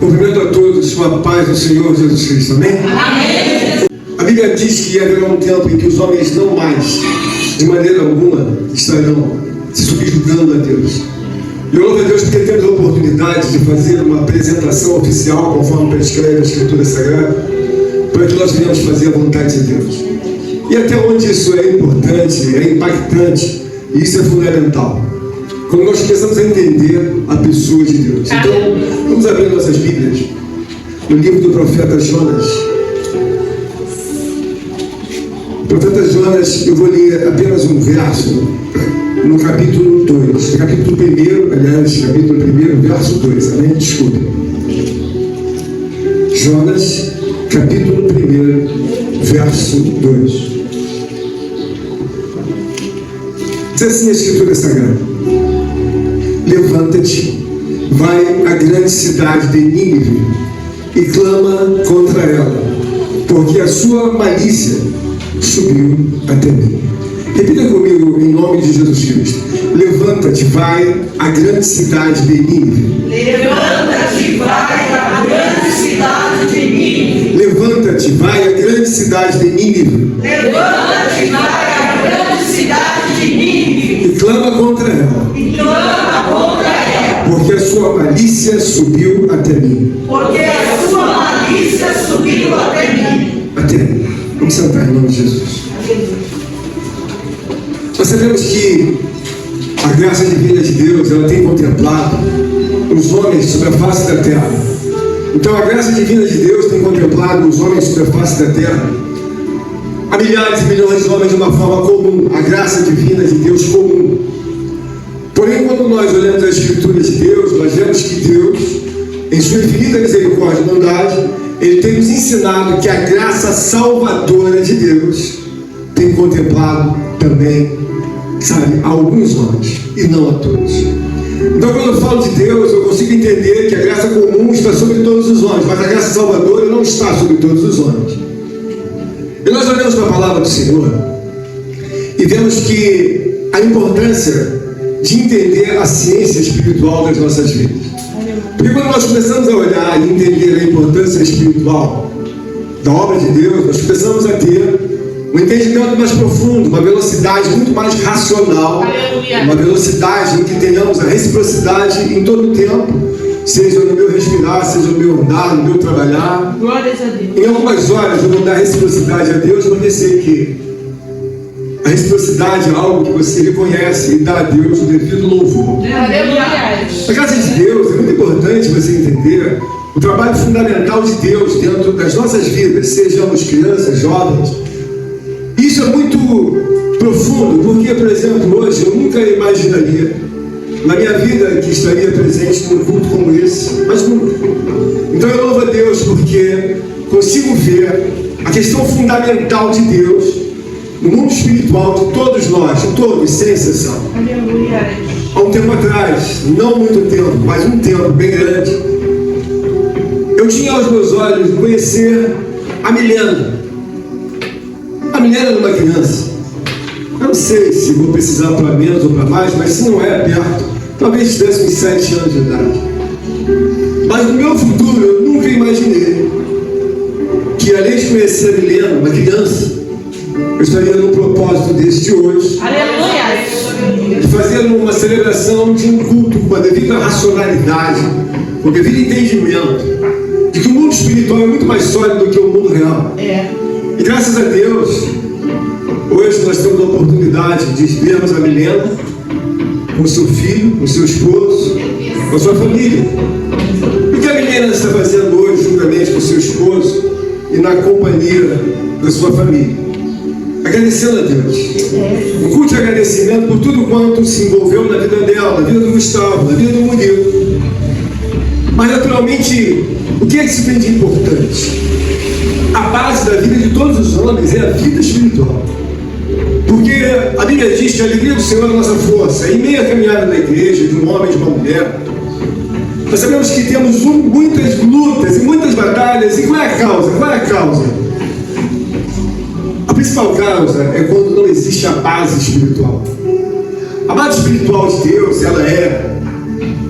Cumprimento a todos com a paz do Senhor Jesus Cristo, amém? Amém. A Bíblia diz que haverá um tempo em que os homens não mais, de maneira alguma, estarão se subjugando a Deus. E eu louvo a Deus porque temos a oportunidade de fazer uma apresentação oficial, conforme prescreve a Escritura Sagrada, para que nós venhamos fazer a vontade de Deus. E até onde isso é importante, é impactante, e isso é fundamental, quando nós começamos a entender a pessoa de Deus. Então, vamos abrir nossas Bíblias no livro do profeta Jonas. O profeta Jonas, eu vou ler apenas um verso no capítulo 2, capítulo 1, aliás, capítulo 1, verso 2, amém? Desculpe. Jonas, capítulo 1, verso 2. Diz assim a Escritura Sagrada: levanta-te, vai à grande cidade de Nínive e clama contra ela, porque a sua malícia subiu até mim. Repita comigo em nome de Jesus Cristo: levanta-te, vai à grande cidade de Nínive. Levanta-te, vai à grande cidade de Nínive. Levanta-te, vai à grande cidade de Nínive. Levanta-te, vai à grande cidade de Nínive. E clama contra ela. E clama contra ela. Porque a sua malícia subiu até mim. Porque a sua malícia subiu até mim. Até mim. Vamos sentar em nome de Jesus. Nós sabemos que a graça divina de Deus, ela tem contemplado os homens sobre a face da terra. Então a graça divina de Deus tem contemplado os homens sobre a face da terra. Há milhares e milhões de homens de uma forma comum, a graça divina de Deus comum. Porém, quando nós olhamos a Escritura de Deus, nós vemos que Deus, em sua infinita misericórdia e bondade, Ele tem nos ensinado que a graça salvadora de Deus tem contemplado também, sabe, a alguns homens e não a todos. Então, quando eu falo de Deus, eu consigo entender que a graça comum está sobre todos os homens, mas a graça salvadora não está sobre todos os homens. E nós olhamos para a palavra do Senhor e vemos que a importância de entender a ciência espiritual das nossas vidas. Porque quando nós começamos a olhar e entender a importância espiritual da obra de Deus, nós começamos a ter um entendimento mais profundo, uma velocidade muito mais racional, uma velocidade em que tenhamos a reciprocidade em todo o tempo, seja no meu respirar, seja no meu andar, no meu trabalhar. Glórias a Deus. Em algumas horas eu vou dar reciprocidade a Deus, vou dizer que a reciprocidade é algo que você reconhece e dá a Deus o devido louvor. A graça de Deus é muito importante você entender o trabalho fundamental de Deus dentro das nossas vidas, sejamos crianças, jovens. Isso é muito profundo, porque, por exemplo, hoje eu nunca imaginaria na minha vida que estaria presente num culto como esse, mas nunca. Então eu louvo a Deus porque consigo ver a questão fundamental de Deus no mundo espiritual de todos nós, todos, sem exceção. Há um tempo atrás, não muito tempo, mas um tempo bem grande, eu tinha aos meus olhos de conhecer a Milena. A Milena era uma criança. Eu não sei se vou precisar para menos ou para mais, mas se não é perto, talvez estivesse com 7 anos de idade. Mas no meu futuro eu nunca imaginei que, além de conhecer a Milena, uma criança, eu estaria num propósito desse de hoje. Aleluia! De fazer uma celebração de um culto com a devida racionalidade, com o devido entendimento de que o mundo espiritual é muito mais sólido do que o mundo real. E graças a Deus, hoje nós temos a oportunidade de vermos a Milena com seu filho, com seu esposo, com a sua família. E o que a Milena está fazendo hoje, juntamente com seu esposo e na companhia da sua família? Agradecendo a Deus. Um culto de agradecimento por tudo quanto se envolveu na vida dela, na vida do Gustavo, na vida do Murilo. Mas naturalmente, o que é que se tem de importante? A base da vida de todos os homens é a vida espiritual. Porque a Bíblia diz que a alegria do Senhor é a nossa força. Em meio à caminhada da igreja, de um homem e de uma mulher, nós sabemos que temos muitas lutas e muitas batalhas. E qual é a causa? Qual é a causa? A principal causa é quando não existe a base espiritual. A base espiritual de Deus, ela é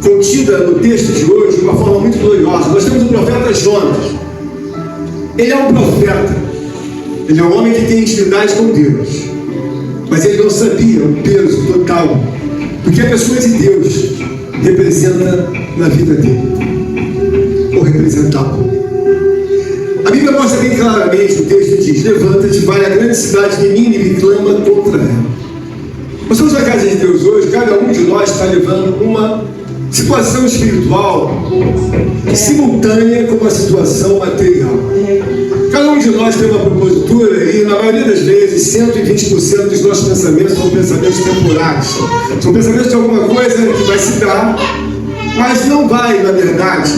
contida no texto de hoje de uma forma muito gloriosa. Nós temos o Jonas, ele é um profeta, ele é um homem que tem intimidade com Deus, mas ele não sabia o peso total do que a pessoa de Deus representa na vida dele, ou representava. A Bíblia mostra bem claramente, o texto diz: levanta-te, vai à grande cidade de Nínive e clama contra ela. Nós estamos na casa de Deus hoje, cada um de nós está levando uma situação espiritual simultânea com uma situação material. Cada um de nós tem uma propositura e, na maioria das vezes, 120% dos nossos pensamentos são pensamentos temporários. São pensamentos de alguma coisa que vai se dar, mas não vai, na verdade,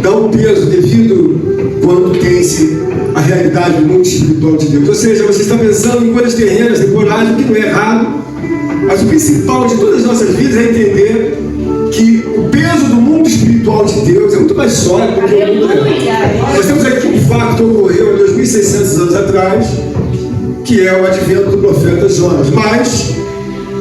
dar um peso devido quando tem-se a realidade do mundo espiritual de Deus. Ou seja, você está pensando em coisas terrenas, temporárias, o que não é errado, mas o principal de todas as nossas vidas é entender que o peso do mundo espiritual de Deus é muito mais sólido do que o mundo real. Nós temos aqui um fato que ocorreu há 2.600 anos atrás, que é o advento do profeta Jonas. Mas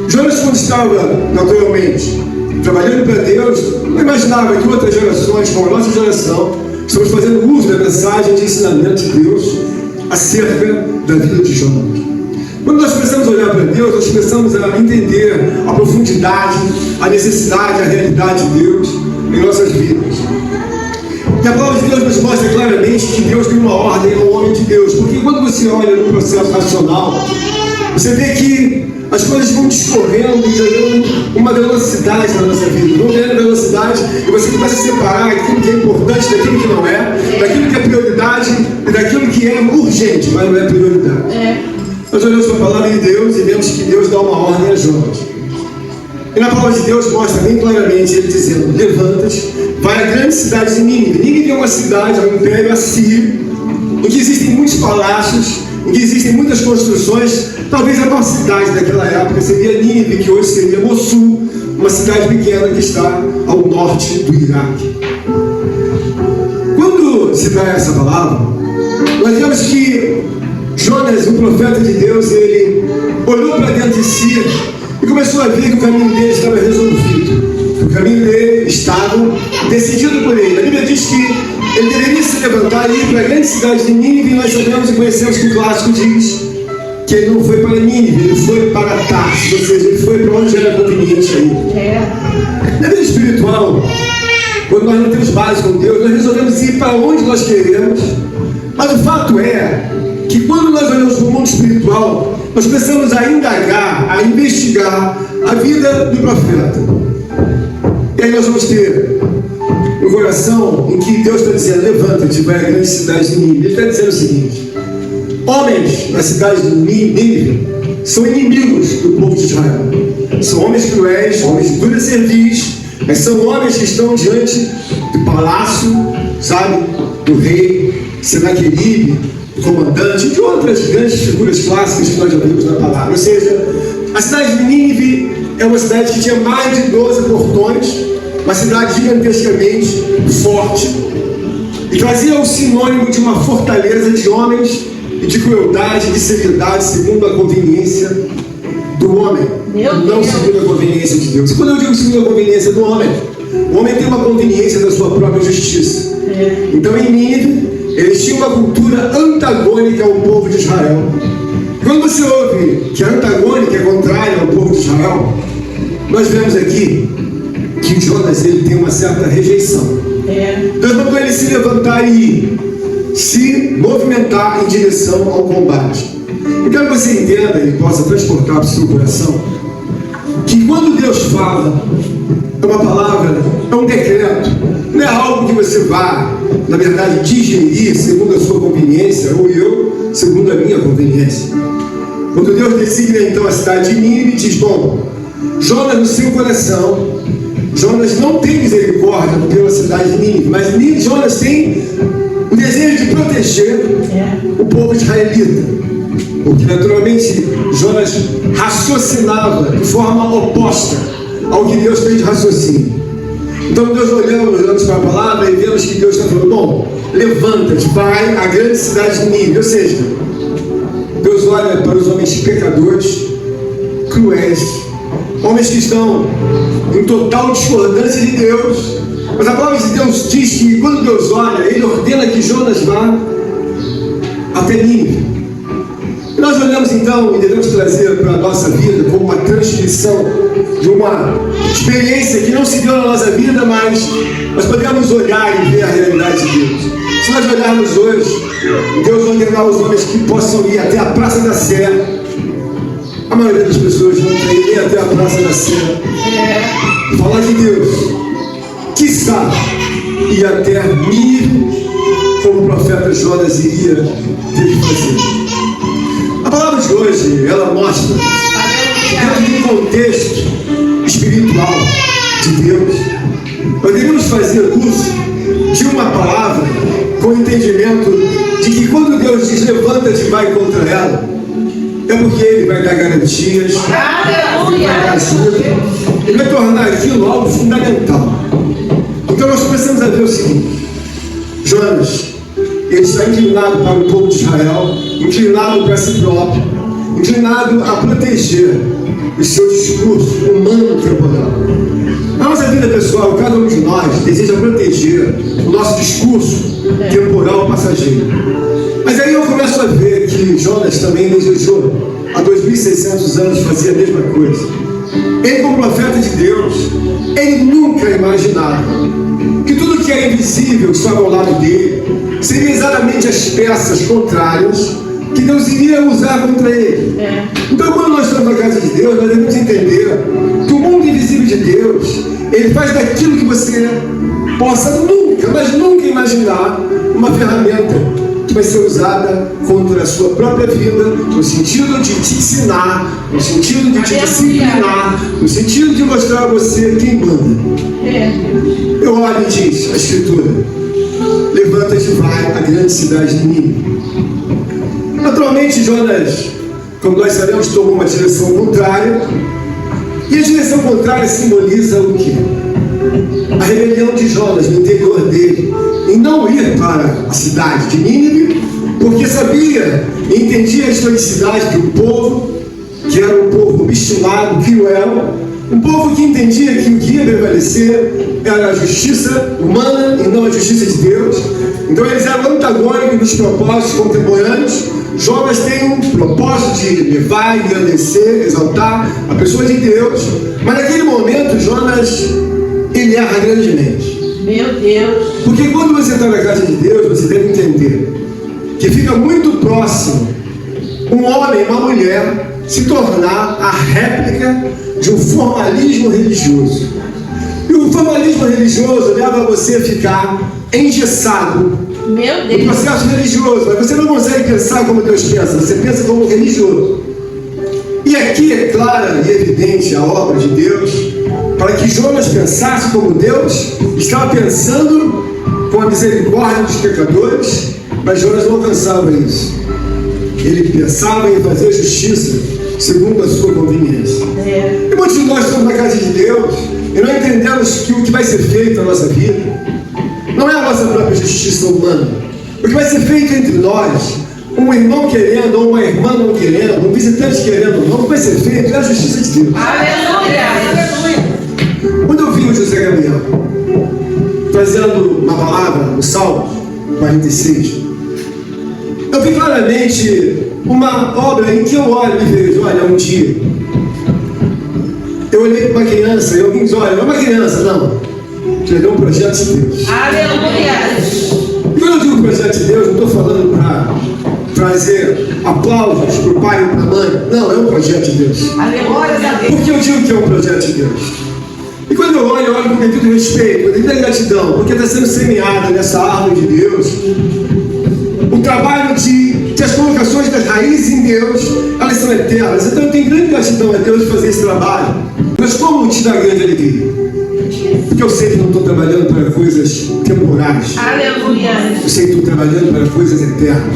Jonas, quando estava naturalmente trabalhando para Deus, não imaginava que outras gerações, como a nossa geração, estamos fazendo uso da mensagem de ensinamento de Deus acerca da vida de Jonas. Quando nós começamos a olhar para Deus, nós começamos a entender a profundidade, a necessidade, a realidade de Deus em nossas vidas. E a palavra de Deus nos mostra claramente que Deus tem uma ordem ao homem de Deus, porque quando você olha no processo racional, você vê que as coisas vão discorrendo e ganhando uma velocidade na nossa vida, vão ganhando velocidade e você começa a separar aquilo que é importante daquilo que não é, daquilo que é prioridade e daquilo que é urgente, mas não é prioridade. Nós olhamos para a palavra de Deus e vemos que Deus dá uma ordem a Jonas. E na palavra de Deus mostra bem claramente ele dizendo: levanta-te, vai à grande cidade de Nínive. Nínive é uma cidade, é um império assírio, em que existem muitos palácios, em que existem muitas construções. Talvez a maior cidade daquela época seria Nínive, que hoje seria Mossul, uma cidade pequena que está ao norte do Iraque. Quando se dá essa palavra, nós vemos que Jonas, o profeta de Deus, ele olhou para dentro de si e começou a ver que o caminho dele estava resolvido. O caminho dele estava decidido por ele. A Bíblia diz que ele deveria se levantar e ir para a grande cidade de Nínive, e nós sabemos e conhecemos que o clássico diz que ele não foi para Nínive, ele foi para Tarso, ou seja, ele foi para onde era conveniente aí. Na vida espiritual, quando nós não temos base com Deus, nós resolvemos ir para onde nós queremos, mas o fato é que quando nós olhamos para o mundo espiritual, nós começamos a indagar, a investigar a vida do profeta. E aí nós vamos ter um coração em que Deus está dizendo: levanta-te, vai à grande cidade de Nínive. Ele está dizendo o seguinte: homens na cidade de Nínive são inimigos do povo de Israel. São homens cruéis, homens de dura cerviz, mas são homens que estão diante do palácio, sabe, do rei Senaqueribe, comandante, de outras grandes figuras clássicas que nós já vimos na palavra. Ou seja, a cidade de Nínive é uma cidade que tinha mais de 12 portões, uma cidade gigantescamente forte, e trazia o sinônimo de uma fortaleza de homens e de crueldade, de seriedade, segundo a conveniência do homem, não segundo a conveniência de Deus. E quando eu digo segundo a conveniência do homem, o homem tem uma conveniência da sua própria justiça. Então, em Nínive, eles tinham uma cultura antagônica ao povo de Israel. Quando você ouve que é antagônica, é contrária ao povo de Israel, nós vemos aqui que Jonas, ele tem uma certa rejeição. Deus mandou ele se levantar e se movimentar em direção ao combate. Eu quero que você entenda e possa transportar para o seu coração que quando Deus fala, é uma palavra, é um decreto, não é algo que você vá, na verdade, digerir segundo a sua conveniência, ou eu, segundo a minha conveniência. Quando Deus designa então a cidade de Nínive, diz: bom, Jonas no seu coração, Jonas não tem misericórdia pela cidade de Nínive, mas Jonas tem o desejo de proteger o povo israelita, porque naturalmente Jonas raciocinava de forma oposta ao que Deus tem de raciocínio. Então Deus olhamos para a palavra e vemos que Deus está falando: bom, levanta-te, vai à grande cidade de Nínive. Ou seja, Deus olha para os homens pecadores, cruéis, homens que estão em total discordância de Deus, Mas a palavra de Deus diz que quando Deus olha, Ele ordena que Jonas vá até Nínive. E nós olhamos então e devemos trazer para a nossa vida como uma transcrição de uma experiência que não se deu na nossa vida, mas nós podemos olhar e ver a realidade de Deus. Se nós olharmos hoje, Deus ordenar aos homens que possam ir até a Praça da Sé. A maioria das pessoas não quer ir nem até a Praça da Sé. Falar de Deus, quiçá ir até Nínive, como o profeta Jonas iria ter que fazer. A palavra de hoje, ela mostra, dentro de um contexto espiritual de Deus, nós devemos fazer uso de uma palavra com o entendimento de que quando Deus diz levanta-te e vai contra ela, é porque Ele vai dar garantias, Ele vai dar ajuda, Ele vai tornar aquilo algo fundamental. Então nós começamos a ver o seguinte: Jonas, ele está inclinado para o povo de Israel, inclinado para si próprio, inclinado a proteger o seu discurso humano temporal. Na nossa vida pessoal, cada um de nós deseja proteger o nosso discurso temporal passageiro. Mas aí eu começo a ver que Jonas também desejou, há 2.600 anos, fazia a mesma coisa. Ele, como profeta de Deus, ele nunca imaginava que tudo que é invisível que estava ao lado dele seria exatamente as peças contrárias que Deus iria usar contra ele. Então, quando nós estamos na casa de Deus, nós devemos entender que o mundo invisível de Deus, ele faz daquilo que você possa nunca, mas nunca imaginar, uma ferramenta que vai ser usada contra a sua própria vida, no sentido de te ensinar, no sentido de te disciplinar, no sentido de mostrar a você quem manda. Eu olho e diz a Escritura: levanta-te e vai à grande cidade de Nínive. Naturalmente, Jonas, como nós sabemos, tomou uma direção contrária. E a direção contrária simboliza o quê? A rebelião de Jonas no interior dele, em não ir para a cidade de Nínive, porque sabia e entendia a historicidade do povo, que era um povo obstinado, cruel, um povo que entendia que o que ia prevalecer era a justiça humana e não a justiça de Deus. Então eles eram antagônicos nos propósitos contemporâneos. Jonas tem um propósito de levar, engrandecer, exaltar a pessoa de Deus, mas naquele momento Jonas, ele erra grandemente. Meu Deus. Porque quando você está na casa de Deus, você deve entender que fica muito próximo um homem e uma mulher se tornar a réplica de um formalismo religioso. E o formalismo religioso leva você a ficar engessado no processo religioso, mas você não consegue pensar como Deus pensa, você pensa como religioso. E aqui é clara e evidente a obra de Deus, para que Jonas pensasse como Deus estava pensando, com a misericórdia dos pecadores, mas Jonas não alcançava isso. Ele pensava em fazer justiça segundo a sua conveniência. E muitos de nós estamos na casa de Deus e não entendemos que o que vai ser feito na nossa vida não é a nossa própria justiça humana. O que vai ser feito entre nós, um irmão querendo ou uma irmã não querendo, um visitante querendo ou não, o que vai ser feito é a justiça de Deus. Aleluia! Quando eu vi o José Gabriel trazendo uma palavra no Salmo 46, eu vi claramente uma obra em que eu olho e vejo, olha, um dia eu olhei para uma criança e alguém diz, olha, não é uma criança, não, ele é um projeto de Deus. Aleluia! E quando eu digo projeto de Deus, não estou falando para trazer aplausos para o pai ou para a mãe, não, é um projeto de Deus. Aleluia! Por que eu digo que é um projeto de Deus? E quando eu olho com devido respeito, com devida gratidão, porque está sendo semeada nessa árvore de Deus o trabalho de as colocações das raízes em Deus, elas são eternas. Então eu tenho grande gratidão a Deus de fazer esse trabalho. Mas como te dá grande alegria? Porque eu sei que não estou trabalhando para coisas temporais. Aleluia! Eu sei que estou trabalhando para coisas eternas.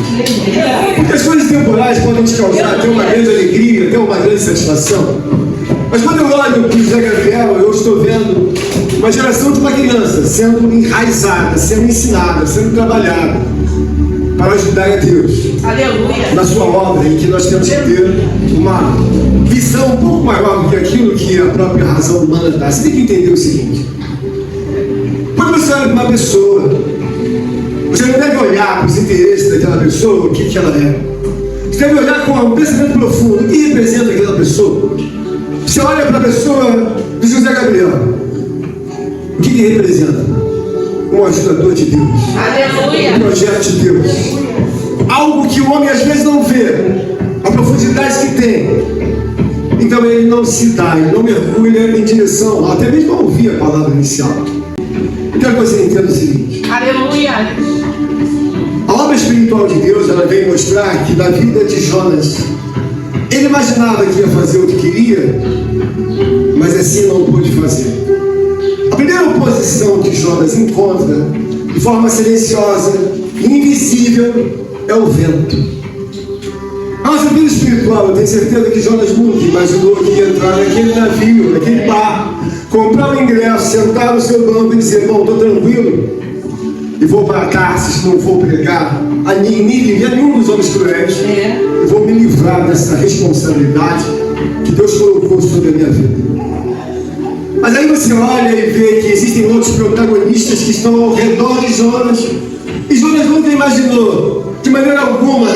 Porque as coisas temporais podem te causar até uma grande alegria, até uma grande satisfação. Mas quando eu olho para o José Gabriel, eu estou vendo uma geração de uma criança sendo enraizada, sendo ensinada, sendo trabalhada para ajudar a Deus. Aleluia! Na sua obra, em que nós temos que ter uma visão um pouco maior do que aquilo que a própria razão humana dá. Você tem que entender o seguinte: quando Quando você olha para uma pessoa, você não deve olhar para os interesses daquela pessoa, o que ela é. Você deve olhar com um pensamento profundo. O que representa aquela pessoa? Você olha para a pessoa de José Gabriel. O que ele representa? Um ajudador de Deus. Aleluia. Um projeto de Deus. Algo que o homem às vezes não vê. A profundidade que tem. Então ele não se dá, ele não mergulha em direção, até mesmo a ouvir a palavra inicial. Eu quero que você entenda o seguinte. Aleluia. A obra espiritual de Deus, ela vem mostrar que na vida de Jonas, ele imaginava que ia fazer o que queria, mas assim não pôde fazer. A primeira oposição que Jonas encontra, de forma silenciosa, invisível, é o vento. A nossa vida espiritual, eu tenho certeza que Jonas nunca imaginou que ia entrar naquele navio, naquele barco, comprar um ingresso, sentar no seu banco e dizer: bom, estou tranquilo e vou para Tarsis, não vou pregar a Nínive, a nenhum dos homens cruéis, e vou me livrar dessa responsabilidade que Deus colocou sobre a minha vida. Mas aí você olha e vê que existem outros protagonistas que estão ao redor de Jonas, e Jonas nunca imaginou, de maneira alguma,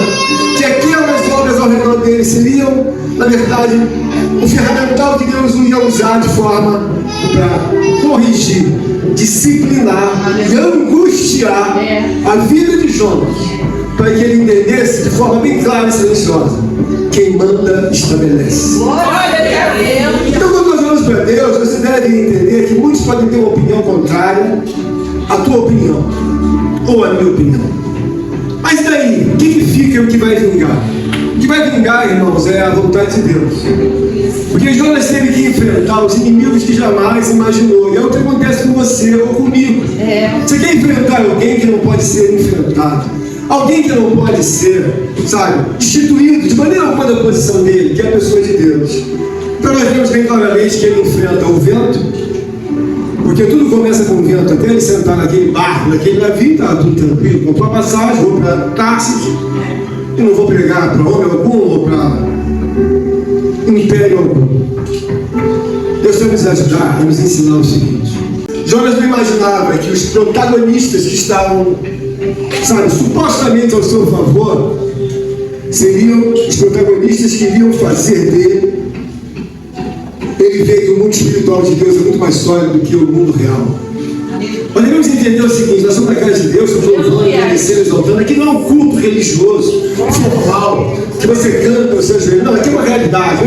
que aquelas obras ao redor dele seriam, na verdade, o ferramental que Deus ia usar de forma para corrigir, disciplinar e angustiar a vida de Jonas, para que ele entendesse de forma bem clara e silenciosa: quem manda estabelece. Então, quando nós vamos para Deus, você deve entender que muitos podem ter uma opinião contrária à tua opinião ou à minha opinião. Mas daí, o que fica e o que vai vingar? O que vai vingar, irmãos, é a vontade de Deus. Porque Jonas teve que enfrentar os inimigos que jamais imaginou. E é o que acontece com você ou comigo. Você quer enfrentar alguém que não pode ser enfrentado, alguém que não pode ser, sabe, destituído de maneira alguma da posição dele, que é a pessoa de Deus. Então nós vemos bem claramente que ele enfrenta o vento, porque tudo começa com o vento. Até ele sentar naquele barco, naquele navio, está tudo tranquilo. Comprou a passagem, vou para Tarsis, e não vou pregar para homem algum ou para império algum. Deus vai nos ajudar a nos ensinar o seguinte: Jonas não imaginava que os protagonistas que estavam, sabe, supostamente ao seu favor, seriam os protagonistas que iriam fazer dele. Ele vê que o mundo espiritual de Deus é muito mais sólido do que o mundo real. Nós devemos entender o seguinte: nós somos na casa de Deus, estamos louvando, agradecendo, exaltando. Aqui não é um culto religioso, formal, que você canta os seus joelhos. Não, aqui é uma realidade.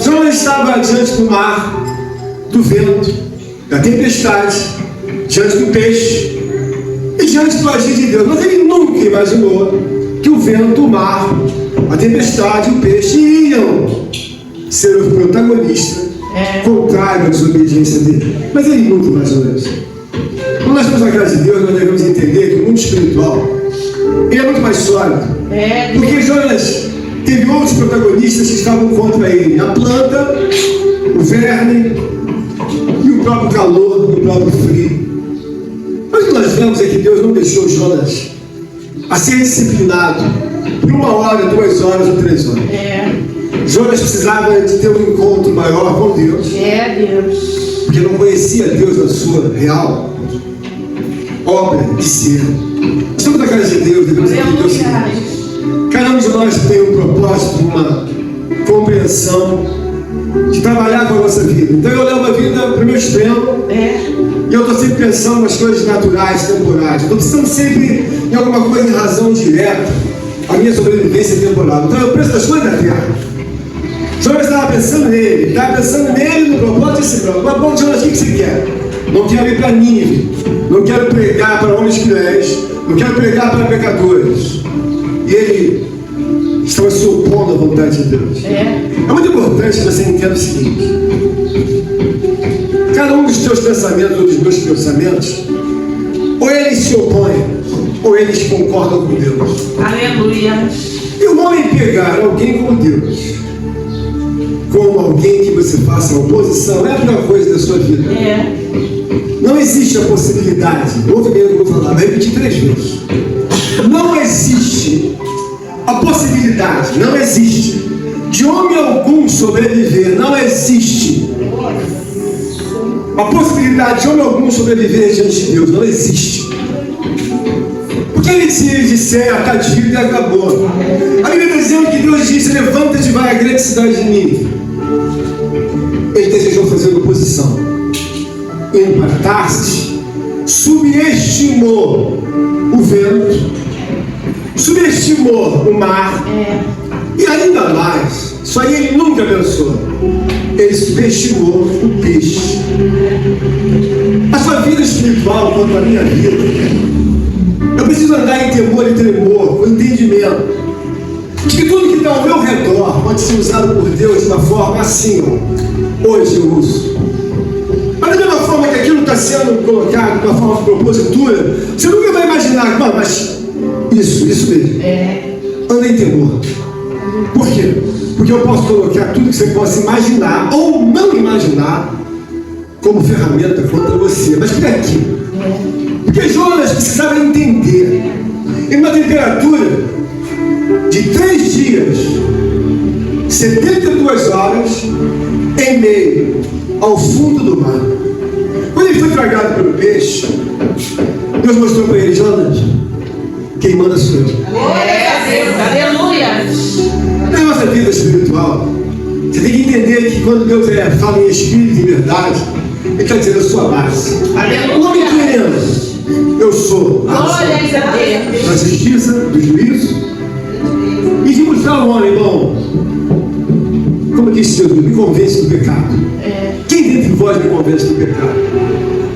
Jonas estava diante do mar, do vento, da tempestade, diante do peixe e diante do agir de Deus. Mas ele nunca imaginou que o vento, o mar, a tempestade e o peixe iam ser o protagonista contrário à desobediência dele. Mas ele nunca imaginou isso. Quando nós estamos na casa de Deus, nós devemos entender que o mundo espiritual ele é muito mais sólido. Porque Jonas teve outros protagonistas que estavam contra ele: a planta, o verme e o próprio calor e o próprio frio. Mas o que nós vemos é que Deus não deixou Jonas a ser disciplinado por 1 hora, 2 horas ou 3 horas. Jonas precisava de ter um encontro maior com Deus. Porque não conhecia Deus na sua real obra de ser. Estamos na casa de Deus, devemos entender o seguinte: cada um de nós tem um propósito, uma compreensão de trabalhar com a nossa vida. Então eu levo a vida para o meu extremo. E eu estou sempre pensando nas coisas naturais, temporais. Eu estou pensando sempre em alguma coisa em razão direta a minha sobrevivência temporal. Então eu penso nas coisas da terra. Jonas estava pensando nele, no propósito desse próprio. Mas bom, Jonas, o que você quer? Não quero ir para Nínive, não quero pregar para homens cruéis, não quero pregar para pecadores. E ele estava se opondo à vontade de Deus. É muito importante que você entenda o seguinte: cada um dos teus pensamentos ou dos meus pensamentos, ou eles se opõem, ou eles concordam com Deus. Aleluia. E o homem pegar alguém com Deus como alguém que você faça oposição é a pior coisa da sua vida. Não existe a possibilidade, ouve bem o que eu vou falar, vou repetir 3 vezes. Não existe a possibilidade, não existe de homem algum sobreviver, não existe a possibilidade de homem algum sobreviver diante de Deus. Não existe. Porque ele disser, está dito e acabou. A Bíblia está dizendo que Deus disse: levanta-te e vai à grande cidade de Nínive. Ele desejou fazer oposição. Indo para Tarsis, subestimou o vento, subestimou o mar, e ainda mais, isso aí ele nunca pensou, ele subestimou o peixe. A sua vida espiritual, quanto a minha vida, eu preciso andar em temor e tremor, com entendimento de que tudo que está ao meu redor pode ser usado por Deus de uma forma assim, ó. Hoje eu uso. Mas da mesma forma que aquilo está sendo colocado de uma forma de propositura, você nunca vai imaginar, mas isso mesmo. Anda em temor. Por quê? Porque eu posso colocar tudo que você possa imaginar ou não imaginar como ferramenta contra você. Mas por aqui? Porque Jonas precisava entender, em uma temperatura de 3 dias, 72 horas, em meio ao fundo do mar. Quando ele foi tragado pelo peixe, Deus mostrou para ele: Jonas, quem manda sou eu. Glória a Deus, aleluia. Na nossa vida espiritual, você tem que entender que quando Deus fala em espírito e verdade, Ele está dizendo: eu sou a base. Aleluia. O nome queremos, eu sou a Glória a Deus. da justiça, do juízo, e de mostrar ao homem, irmão, como disse Jesus, me convence do pecado. Quem dentre vós me convence do pecado?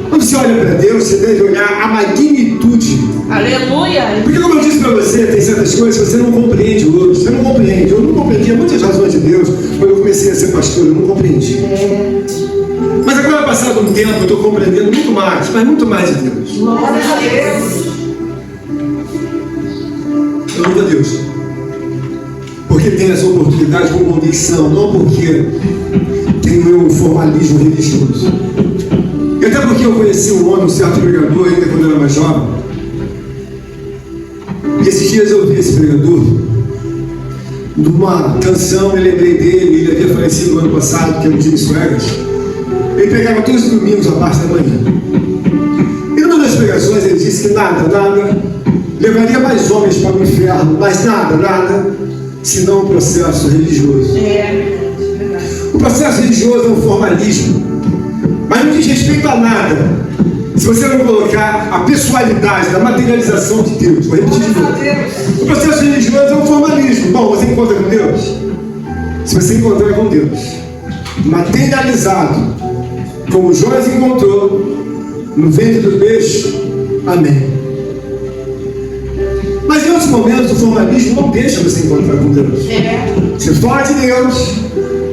Quando você olha para Deus, você deve olhar a magnitude. Aleluia. Porque, como eu disse para você, tem certas coisas que você não compreende hoje. Você não compreende. Eu não compreendia muitas razões de Deus quando eu comecei a ser pastor. Eu não compreendi. Mas agora, passado um tempo, eu estou compreendendo muito mais, mas muito mais de Deus. Glória a Deus. Eu louvo a Deus. Porque tenho essa oportunidade com convicção, não porque tenho um formalismo religioso. E até porque eu conheci um homem, um certo pregador, ainda quando eu era mais jovem. E esses dias eu vi esse pregador numa canção, eu lembrei dele, ele havia falecido no ano passado, que é o Jimmy Swaggart. Ele pregava todos os domingos à parte da manhã. E numa das pregações ele disse que nada levaria mais homens para o inferno, mas nada, senão um processo religioso. O processo religioso é um formalismo, mas não diz respeito a nada se você não colocar a pessoalidade da materialização de Deus. Vou repetir de novo. O processo religioso é um formalismo. Bom, você encontra com Deus? Se você encontrar com Deus materializado, como Jonas encontrou no ventre do peixe, amém. Mas em outros momentos o formalismo não deixa você encontrar com Deus. Você fala de Deus,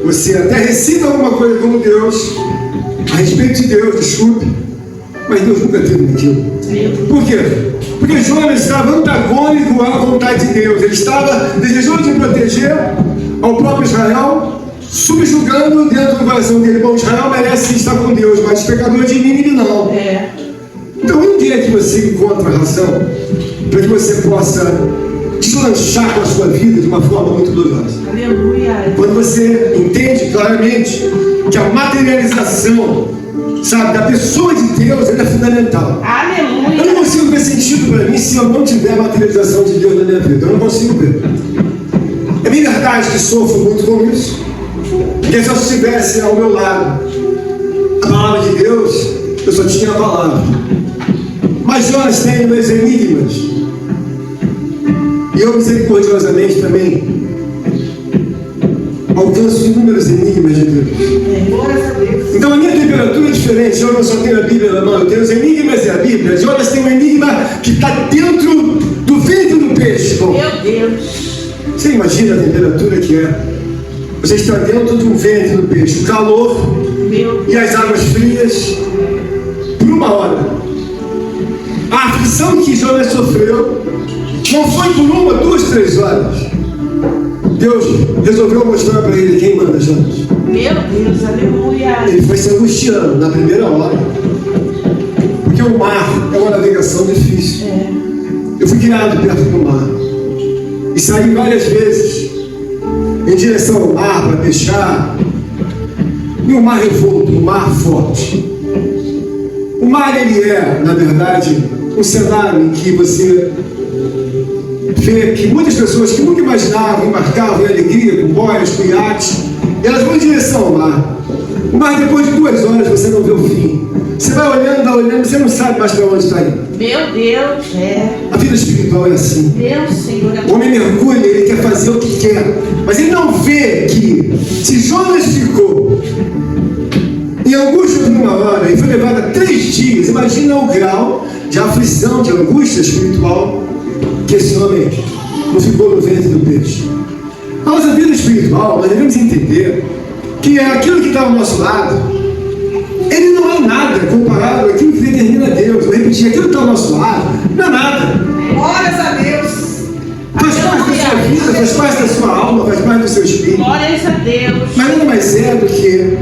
você até recita alguma coisa como Deus, a respeito de Deus, desculpe, mas Deus nunca teve aquilo. Por quê? Porque Jonas estava antagônico à vontade de Deus. Ele estava desejando de proteger ao próprio Israel, subjugando dentro do coração dele: bom, Israel merece estar com Deus, mas os pecadores de Nínive não. Então, um dia que você encontra a razão para que você possa deslanchar com a sua vida de uma forma muito dolorosa. Aleluia. Quando você entende claramente que a materialização, sabe, da pessoa de Deus, ela é fundamental. Aleluia. Eu não consigo ver sentido para mim se eu não tiver a materialização de Deus na minha vida. Eu não consigo ver. É bem verdade que sofro muito com isso, porque se eu estivesse ao meu lado a palavra de Deus, eu só tinha a palavra. Mas Jonas tem meus enigmas, e eu misericordiosamente também alcanço inúmeros enigmas de Deus. Então a minha temperatura é diferente. Eu não só tenho a Bíblia na mão, eu tenho os enigmas e a Bíblia. Jonas tem um enigma que está dentro do ventre do peixe. Bom, Meu Deus. você imagina a temperatura que é? Você está dentro de um ventre do peixe, o calor e as águas frias por 1 hora. A aflição que Jonas sofreu não foi por 1, 2, 3 horas. Deus resolveu mostrar para ele quem manda, Jonas. Meu Deus, aleluia. Ele foi se angustiando na primeira hora, porque o mar é uma navegação difícil. Eu fui criado perto do mar e saí várias vezes em direção ao mar para pescar, e o mar revolto, o mar forte. mar, ele é, na verdade, um cenário em que você vê que muitas pessoas que nunca imaginavam embarcavam em alegria, com boias, com iates, elas vão em direção ao mar. O mar, depois de 2 horas, você não vê o fim. Você vai olhando, você não sabe mais para onde está indo. Meu Deus, A vida espiritual é assim. Meu Senhor. O homem mergulha, ele quer fazer o que quer, mas ele não vê que se Jonas ficou em angústia por 1 hora e foi levado a 3 dias, imagina o grau de aflição, de angústia espiritual que esse homem não ficou no ventre do peixe. A nossa vida espiritual, nós devemos entender que aquilo que está ao nosso lado, ele não é nada comparado àquilo que determina Deus. Vou repetir, aquilo que está ao nosso lado não é nada. Glórias a Deus. Faz parte da sua vida, faz parte da sua alma, faz parte do seu espírito. Glórias a Deus. Mas nada mais é do que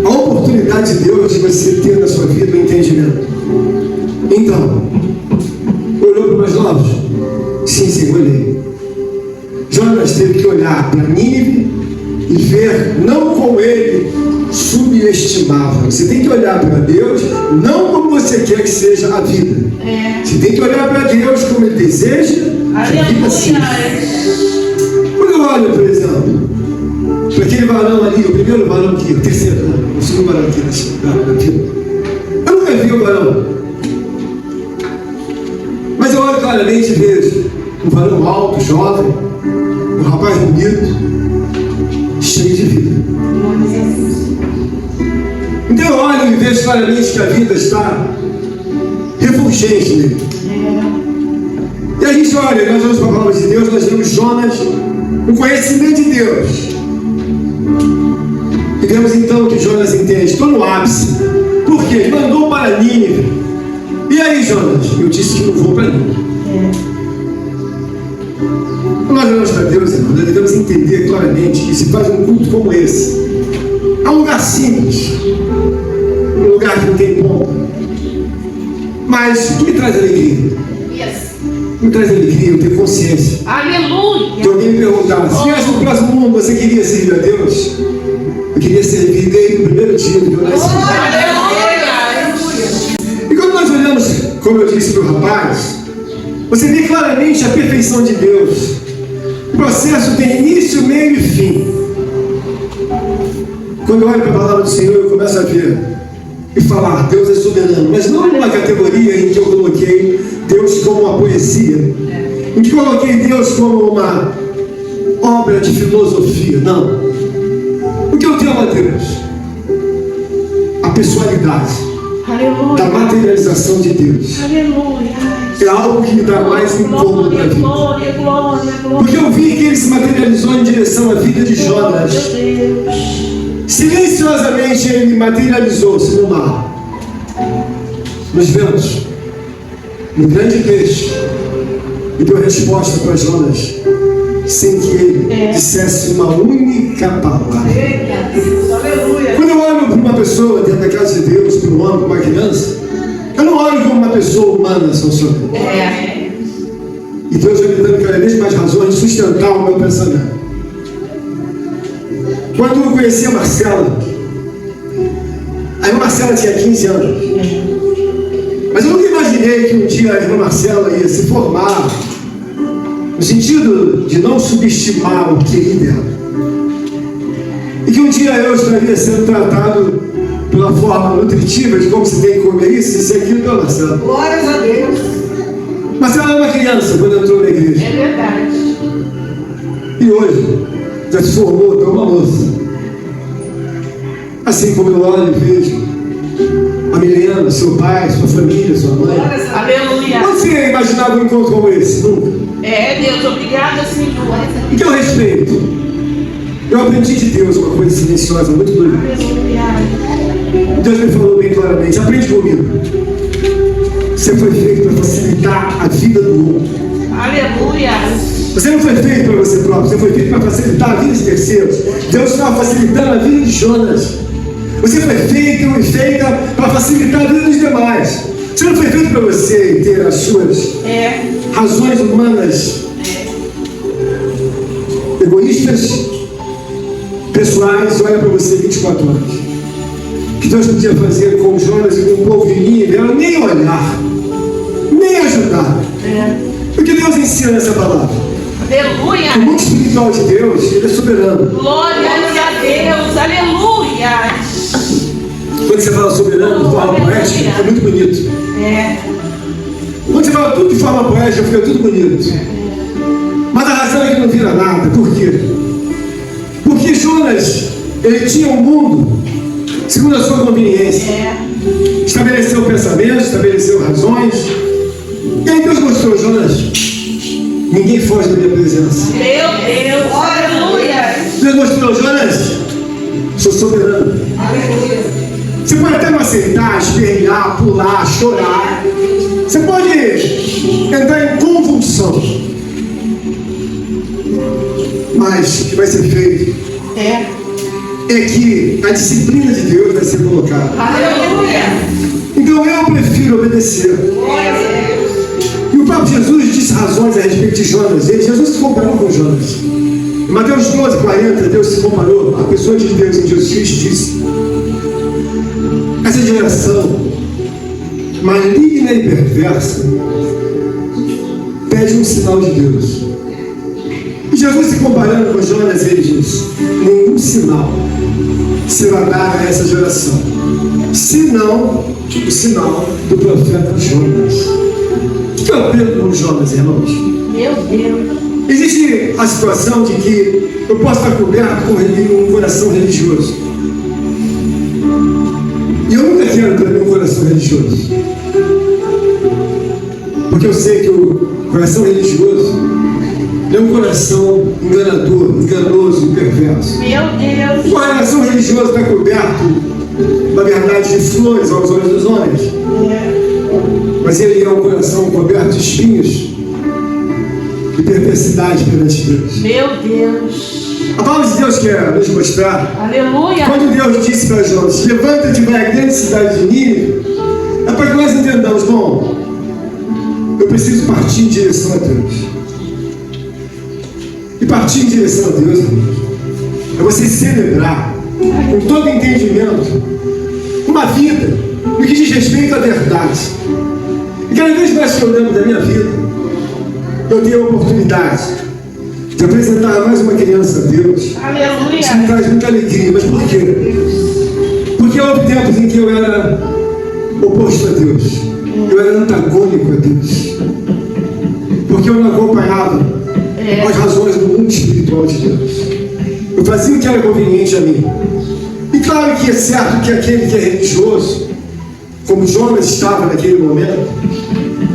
a oportunidade de Deus de você ter na sua vida um entendimento. Então, olhou para os mais novos? Sim, olhei. Jonas teve que olhar para Nínive e ver não como ele subestimava. Você tem que olhar para Deus não como você quer que seja a vida. Você tem que olhar para Deus como ele deseja que a vida seja. Quando eu olho, por exemplo, para aquele varão ali, o primeiro varão aqui, o terceiro, o segundo varão aqui na fila, eu nunca vi o varão, mas eu olho claramente e vejo um varão alto, jovem, um rapaz bonito, cheio de vida. Então eu olho e vejo claramente que a vida está refulgente nele. E a gente olha, nós vamos para a palavra de Deus, nós vemos Jonas, o conhecimento de Deus. E vemos então que Jonas entende, estou no ápice. Por quê? Ele mandou para Nínive. E aí, Jonas? Eu disse que não vou para Nínive. Nós olhamos para Deus, irmão, nós devemos entender claramente que se faz um culto como esse. É um lugar simples, um lugar que não tem pompa, mas o que me traz alegria? Me traz alegria, eu tenho consciência. Aleluia. Que alguém me perguntar, se viesse no próximo mundo você queria servir a Deus? Eu queria servir desde o primeiro dia que eu nasci. E quando nós olhamos, como eu disse para o rapaz, você vê claramente a perfeição de Deus. O processo tem início, meio e fim. Quando eu olho para a palavra do Senhor, eu começo a ver e falar, Deus é soberano, mas não numa categoria em que eu coloquei Deus como uma poesia, em que coloquei Deus como uma obra de filosofia, não. O que eu tenho a Deus? A pessoalidade. Aleluia. Da materialização de Deus. Aleluia. É algo que me dá mais incômodo para a vida. Glória, glória, glória. Porque eu vi que ele se materializou em direção à vida de Jonas. Meu Deus. Silenciosamente ele materializou-se no mar, nos ventos, no grande peixe, e deu resposta para Jonas, sem que ele dissesse uma única palavra. Aleluia. Quando eu olho para uma pessoa dentro da casa de Deus, para um homem, para uma criança, eu não olho como uma pessoa humana, São Senhor. E Deus vai me dando cada vez mais razões de sustentar o meu pensamento. Quando eu conheci a Marcela, a irmã Marcela tinha 15 anos. Mas eu nunca imaginei que um dia a irmã Marcela ia se formar, no sentido de não subestimar o QI dela. E que um dia eu estaria sendo tratado pela forma nutritiva de como se tem que comer isso e aquilo pela Marcela. Glórias a Deus. Marcela era uma criança quando entrou na igreja. É verdade. E hoje, já se formou, está uma moça. Assim como eu olho e vejo a Milena, seu pai, sua família, sua mãe. Aleluia. Não você imaginava um encontro como esse? Nunca. Deus, obrigada, Senhor. E que eu respeito. Eu aprendi de Deus uma coisa silenciosa, muito doida. Aleluia. Deus me falou bem claramente, aprende comigo. Você foi feito para facilitar a vida do outro. Aleluia. Você não foi feito para você próprio, você foi feito para facilitar a vida de terceiros. Deus estava facilitando a vida de Jonas. Você foi feito e feita para facilitar a vida dos demais. Você não foi feito para você ter as suas razões humanas, egoístas, pessoais, olha para você 24 horas. que Deus podia fazer com Jonas e com o povo de Nínive era nem olhar, nem ajudar. Porque Deus ensina essa palavra. Aleluia. O mundo espiritual de Deus, ele é soberano. Glória a Deus. Aleluia. Quando você fala soberano de forma poética, é muito bonito. Quando você fala tudo de forma poética, fica tudo bonito. Mas a razão é que não vira nada. Por quê? Porque Jonas, ele tinha um mundo segundo a sua conveniência. Estabeleceu pensamentos, estabeleceu razões. E aí Deus mostrou: Jonas, ninguém foge da minha presença. Meu Deus. Aleluia. Deus mostrou: Jonas, sou soberano. Aleluia. Você pode até não aceitar, espernear, pular, chorar. Você pode entrar em convulsão. Mas o que vai ser feito é que a disciplina de Deus vai ser colocada. Aleluia. Então eu prefiro obedecer. E o próprio Jesus disse razões a respeito de Jonas. Jesus se comparou com Jonas. Em Mateus 12:40, Deus se comparou à pessoa de Deus em Jesus Cristo, disse: essa geração maligna e perversa pede um sinal de Deus. E Jesus, se comparando com Jonas, ele diz: nenhum sinal será dado a essa geração, senão o sinal do profeta Jonas. O que eu aprendo com Jonas, irmãos? Meu Deus. Existe a situação de que eu posso estar coberto com um coração religioso. E eu nunca quero ter um coração religioso. Porque eu sei que o coração religioso é um coração enganador, enganoso e perverso. Meu Deus. O coração religioso está coberto, na verdade, de flores aos olhos dos homens. Mas ele é um coração coberto de espinhos e perversidade perante Deus. Meu Deus. A palavra de Deus quer nos mostrar. Aleluia. Quando Deus disse para Jonas: levanta-te e vai à grande cidade de Nínive, é para que nós entendamos: bom, eu preciso partir em direção a Deus. E partir em direção a Deus, é você celebrar com todo entendimento uma vida no que diz respeito à verdade. E cada vez mais que eu lembro da minha vida, eu tenho a oportunidade de apresentar mais uma criança a Deus. Aleluia. Isso me traz muita alegria. Mas por quê? Porque houve tempos em que eu era oposto a Deus. Eu era antagônico a Deus. Porque eu não acompanhava as razões do mundo espiritual de Deus. Eu fazia o que era conveniente a mim. E claro que é certo que aquele que é religioso, como Jonas estava naquele momento,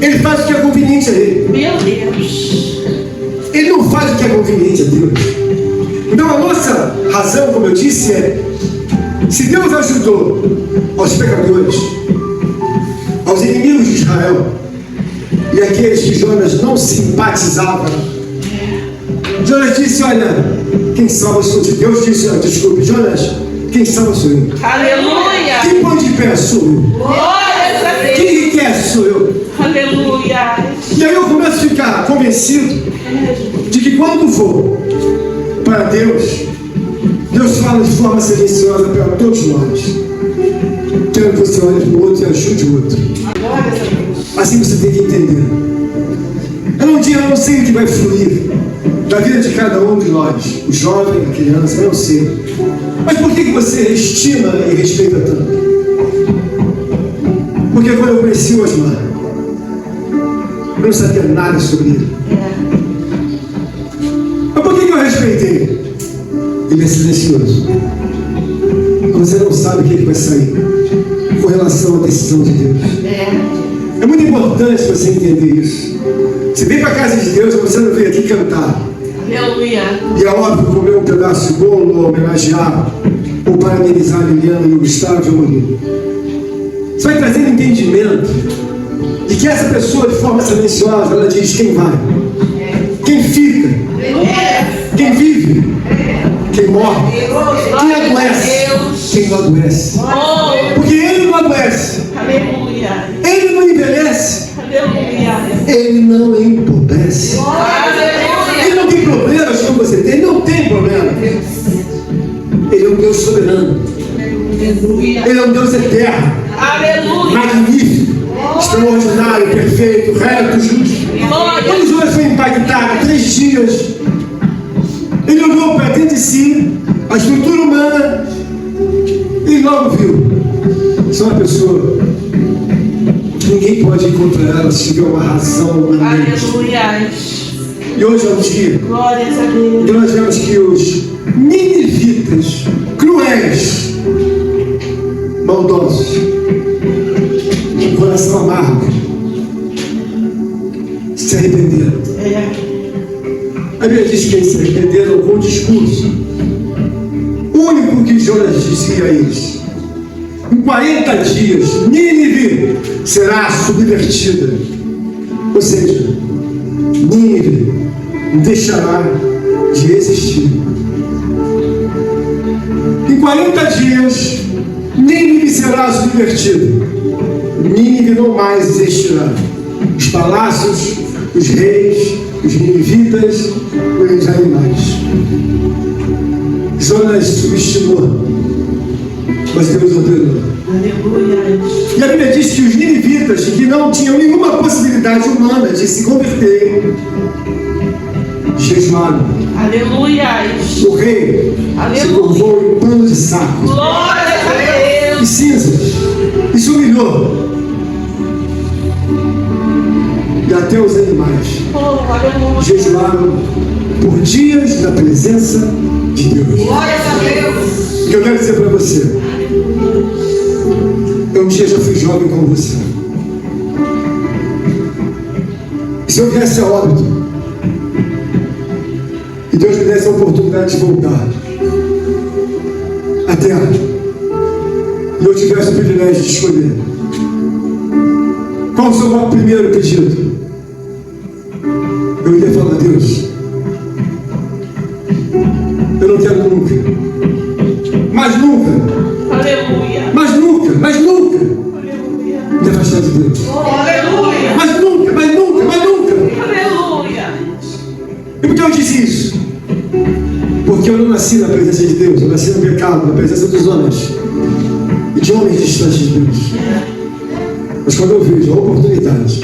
ele faz o que é conveniente a ele. Meu Deus. Ele não faz o que é conveniente a Deus. Então a nossa razão, como eu disse, é: se Deus ajudou aos pecadores, aos inimigos de Israel, e aqueles que Jonas não simpatizava, Jonas disse: olha, quem salva sou eu. Deus disse: desculpe, Jonas, quem salva sou eu. Aleluia. Quem põe de pé sou eu. Glória a Deus. Quem enriquece sou eu. Aleluia. E aí eu começo a ficar convencido de que quando for para Deus, Deus fala de forma silenciosa para todos nós. Quero que você olhe para o outro e ajude o outro. Assim você tem que entender. Eu não sei o que vai fluir da vida de cada um de nós, o jovem, a criança, eu não sei. Mas por que você estima e respeita tanto? Porque quando eu conheci o Osmar, eu não sabia nada sobre ele. Mas por que eu respeitei? Ele é silencioso. Você não sabe o que vai sair com relação à decisão de Deus. É muito importante você entender isso. Você vem para a casa de Deus, você não veio aqui cantar. Aleluia. E é óbvio comer um pedaço de bolo, ou homenagear, ou parabenizar a Liliana e o Gustavo e o Murilo. Você vai trazendo entendimento de que essa pessoa, de forma silenciosa, ela diz quem vai, quem fica, quem vive, quem morre, quem adoece, quem não adoece. Porque ele não adoece, Aleluia. ele não envelhece, Aleluia. ele não empobrece. Aleluia. Ele não tem problemas como você tem, ele não tem problema. Ele é um Deus soberano. Aleluia. Ele é um Deus eterno, Aleluia. magnífico, extraordinário, perfeito, reto, justo. Quando Jonas foi impactado, 3 dias, ele olhou para dentro de si, a estrutura humana, e logo viu: sou uma pessoa que ninguém pode encontrar ela se tiver uma razão humanamente. Aleluia. E hoje é um dia Glórias a Deus. que nós vemos que os ninivitas, cruéis, maldosos, com coração amargo, se arrependeram. A Bíblia diz que eles se arrependeram com o discurso único que Jonas dizia a eles: em 40 dias, Nínive será subvertida. Ou seja, Nínive deixará de existir. Em 40 dias, Nínive será subvertida. Nínive não mais existirá. Os palácios, os reis, os ninivitas, os animais. Jonas subestimou, mas Deus ordenou. Aleluia. E a Bíblia diz que os ninivitas, que não tinham nenhuma possibilidade humana de se converterem, jejuaram. Aleluia. O rei se curvou em pano de saco Glórias a e Deus. cinzas e se humilhou. E até os animais Oh, aleluia. jejuaram por dias na presença de Deus. Glórias a Deus. O que eu quero dizer para você: eu um dia já fui jovem como você. Se eu viesse a óbito e Deus me desse a oportunidade de voltar à terra, e eu tivesse o privilégio de escolher, qual o seu primeiro pedido? Eu iria falar: Deus, eu não quero nunca, mas nunca, Aleluia. mas nunca, mas nunca Aleluia. me afastar de Deus. Aleluia. Mas nunca, mas nunca, mas nunca. Aleluia. E por que eu disse isso? Porque eu não nasci na presença de Deus, eu nasci no pecado, na presença dos homens e de homens distantes de Deus. Mas quando eu vejo a oportunidade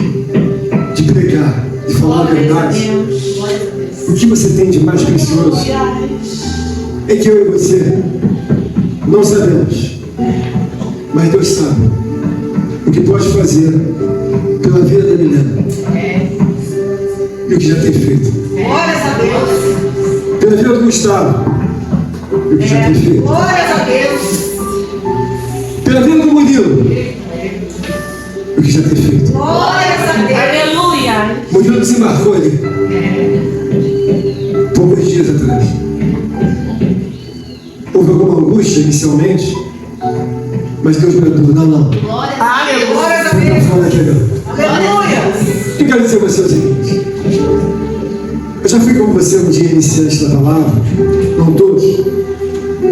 de pregar, de falar a verdade, o que você tem de mais precioso é que eu e você não sabemos, mas Deus sabe o que pode fazer pela vida da Milena e o que já tem feito. Glórias a Deus. Pela vida do Gustavo e o que já tem feito. Glórias a Deus. Pela vida do Murilo e o que já tem feito. Glórias a Deus. Aleluia. Murilo desembarcou ali poucos dias atrás. Houve alguma angústia inicialmente, mas Deus me deu: não. Glórias a Não Deus. fala aqui não. Aleluia. O que eu quero dizer a você é o seguinte: eu já fui como você um dia iniciante da palavra, não todos.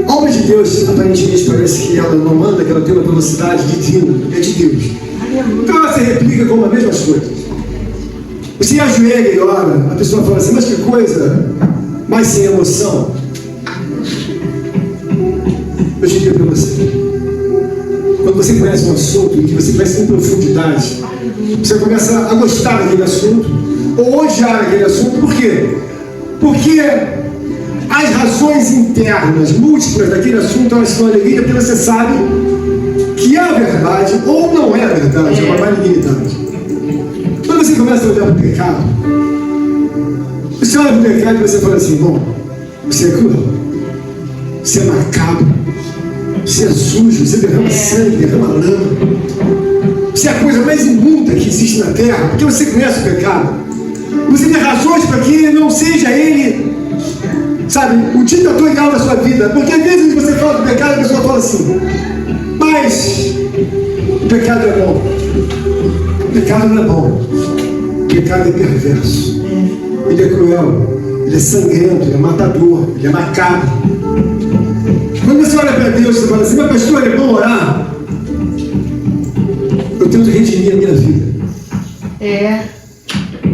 A obra de Deus, aparentemente, parece que ela não anda, que ela tem uma velocidade divina, é de Deus. Então ela se replica como as mesmas coisas. Você ajoelha e ora, a pessoa fala assim: mas que coisa mais sem emoção. Eu diria para você: quando você conhece um assunto e que você conhece em profundidade, você começa a gostar daquele assunto ou odiar aquele assunto. Por quê? Porque as razões internas, múltiplas daquele assunto, elas são alegria, porque você sabe que é a verdade ou não é a verdade, é uma malignidade. Quando você começa a olhar para o pecado, você olha para o pecado e você fala assim: bom, você é cruel, você é macabro, você é sujo, você derrama sangue, derrama lama, você é a coisa mais imunda que existe na terra, porque você conhece o pecado. Você tem razões para que não seja ele, sabe, o ditador ideal da sua vida. Porque às vezes você fala do pecado e a pessoa fala assim: mas o pecado é bom. O pecado não é bom. O pecado é perverso. Ele é cruel, ele é sangrento, ele é matador, ele é macabro. Quando você olha para Deus, você fala assim: mas pastor, é bom orar? Eu tento redimir a minha vida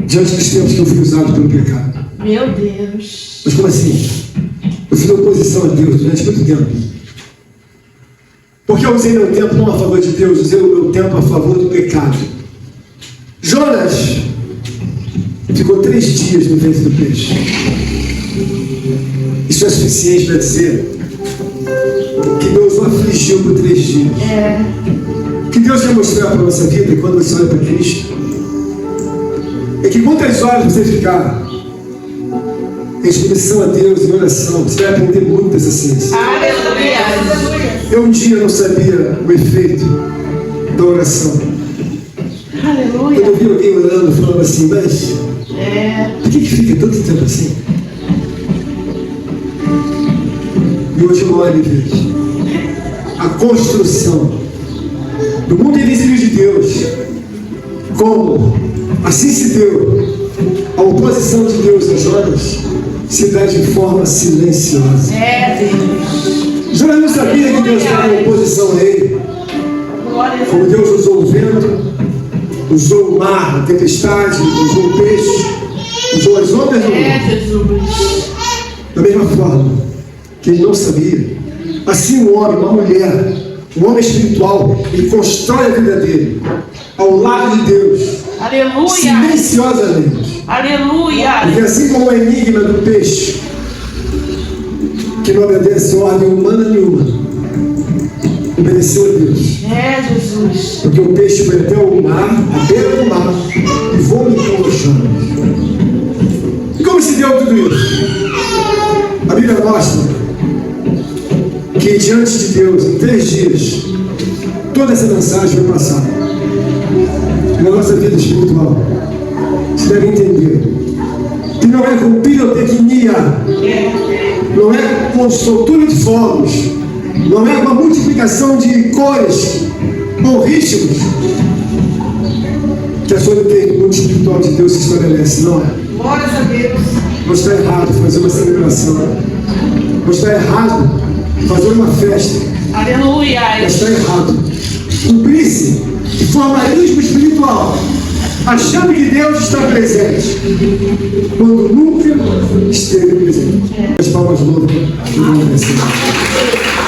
diante dos tempos que eu fui usado pelo pecado. Meu Deus. Mas como assim? Eu fui em oposição a Deus durante muito tempo. Porque eu usei meu tempo não a favor de Deus, usei o meu tempo a favor do pecado. Jonas ficou 3 dias no ventre do peixe. Isso é suficiente para dizer que Deus o afligiu por 3 dias. O que Deus quer mostrar para a nossa vida quando você olha para Cristo é que quantas horas você ficar em exposição a Deus, em oração, você vai aprender muito dessa ciência. Eu um dia não sabia o efeito da oração. Quando eu vi alguém orando, falando assim, mas por que fica tanto tempo assim? E hoje eu olho e vejo a construção do mundo invisível de Deus, como assim se deu a oposição de Deus a Jonas, se dá de forma silenciosa. Jonas não sabia que Deus estava em oposição a ele. Como Deus usou o vento, usou o mar, a tempestade, usou o peixe, usou as ondas do mar. Da mesma forma que ele não sabia, assim um homem, uma mulher, um homem espiritual, ele constrói a vida dele ao lado de Deus. Aleluia. Silenciosamente. Aleluia. Porque assim como o enigma do peixe, que não obedece ordem humana nenhuma, obedeceu a Deus. Jesus. Porque o peixe foi até o mar, à beira do mar, e vomitou no chão. E como se deu tudo isso? A Bíblia mostra que diante de Deus, em 3 dias, toda essa mensagem foi passada. Na nossa vida espiritual, você deve entender que não é com pirotecnia, não é com soltura de fogos, não é com a multiplicação de cores ou ritmos que a solidez do mundo espiritual de Deus se estabelece, não é? Glórias a Deus. Não está errado fazer uma celebração, não está errado fazer uma festa, Aleluia. mas está errado cumprir-se de formalismo espiritual, achando que Deus está presente, quando nunca esteve presente. As palmas loucas do nome do Senhor.